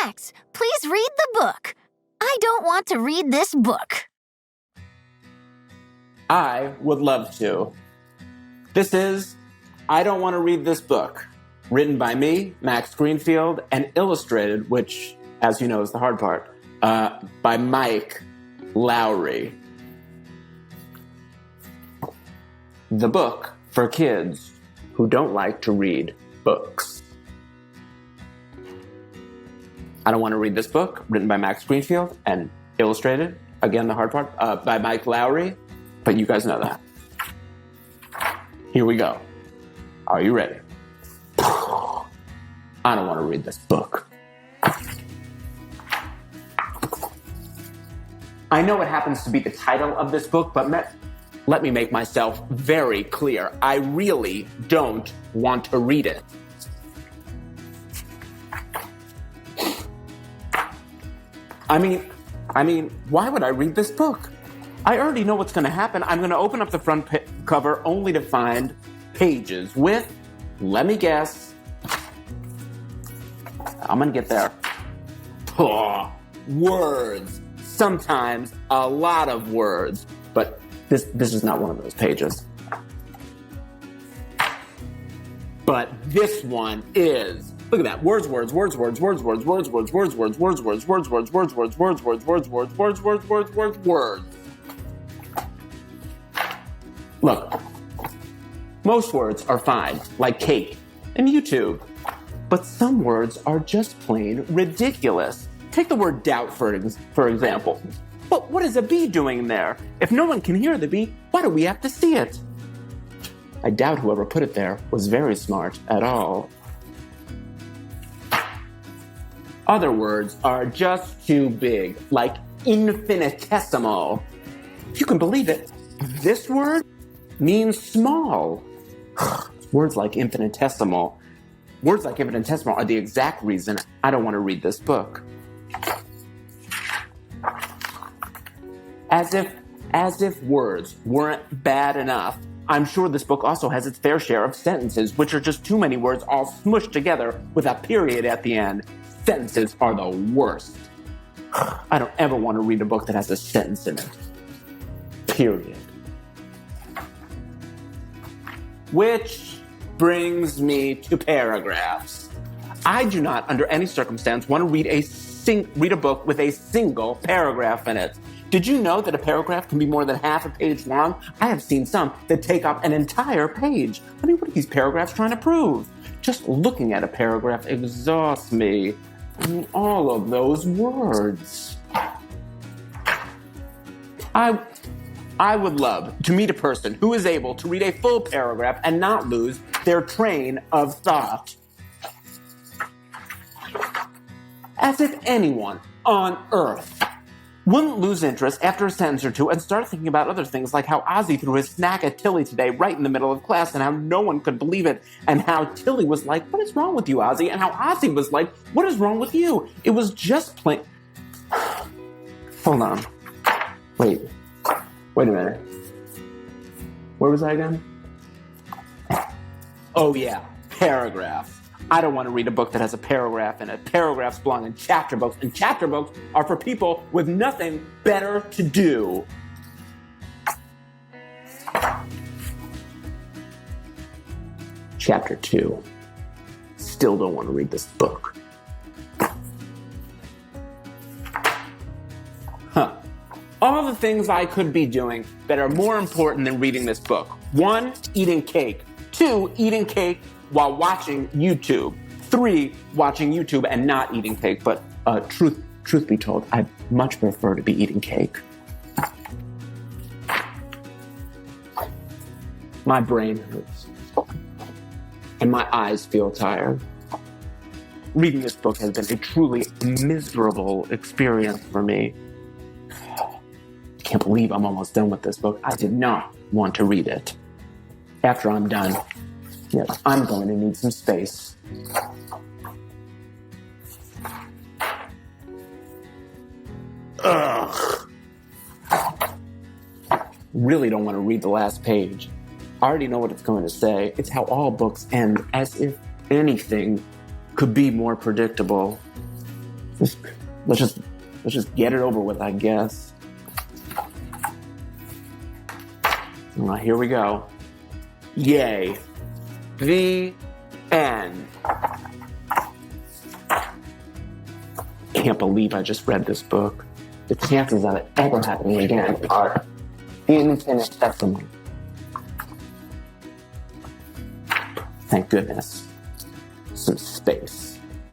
Max, please read the book. I don't want to read this book. I would love to. This is I Don't Want to Read This Book, written by me, Max Greenfield, and illustrated, which, as you know, is the hard part, by Mike Lowry. The book for kids who don't like to read books. I Don't Want to Read This Book, written by Max Greenfield and illustrated, again, the hard part, by Mike Lowry, but you guys know that. Here we go. Are you ready? I don't want to read this book. I know it happens to be the title of this book, but let me make myself very clear. I really don't want to read it. I mean, why would I read this book? I already know what's going to happen. I'm going to open up the front cover only to find pages with, let me guess, I'm going to get there. Words. Sometimes a lot of words. But this is not one of those pages. But this one is. Look at that. Words. Look, most words are fine, like cake and YouTube. But some words are just plain ridiculous. Take the word doubt, for example. But what is a bee doing there? If no one can hear the bee, why do we have to see it? I doubt whoever put it there was very smart at all. Other words are just too big, like infinitesimal. If you can believe it, this word means small. Words like infinitesimal are the exact reason I don't want to read this book. As if words weren't bad enough, I'm sure this book also has its fair share of sentences, which are just too many words all smushed together with a period at the end. Sentences are the worst. I don't ever want to read a book that has a sentence in it. Period. Which brings me to paragraphs. I do not, under any circumstance, want to read a book with a single paragraph in it. Did you know that a paragraph can be more than half a page long? I have seen some that take up an entire page. I mean, what are these paragraphs trying to prove? Just looking at a paragraph exhausts me. All of those words. I would love to meet a person who is able to read a full paragraph and not lose their train of thought. As if anyone on Earth wouldn't lose interest after a sentence or two and start thinking about other things, like how Ozzy threw his snack at Tilly today right in the middle of class, and how no one could believe it, and how Tilly was like, "What is wrong with you, Ozzy?" And how Ozzy was like, "What is wrong with you?" It was just plain... Hold on. Wait a minute. Where was I again? Oh yeah, paragraphs. I don't want to read a book that has a paragraph in it. Paragraphs belong in chapter books, and chapter books are for people with nothing better to do. Chapter 2. Still don't want to read this book. All the things I could be doing that are more important than reading this book. 1, eating cake. 2, eating cake while watching YouTube. 3, watching YouTube and not eating cake. But truth be told, I much prefer to be eating cake. My brain hurts. And my eyes feel tired. Reading this book has been a truly miserable experience for me. I can't believe I'm almost done with this book. I did not want to read it. After I'm done, yes, I'm going to need some space. Ugh. Really don't want to read the last page. I already know what it's going to say. It's how all books end, as if anything could be more predictable. Let's just get it over with, I guess. Well, here we go. Yay. The end. Can't believe I just read this book. The chances of it ever happening again are infinitesimal. Thank goodness. Some space.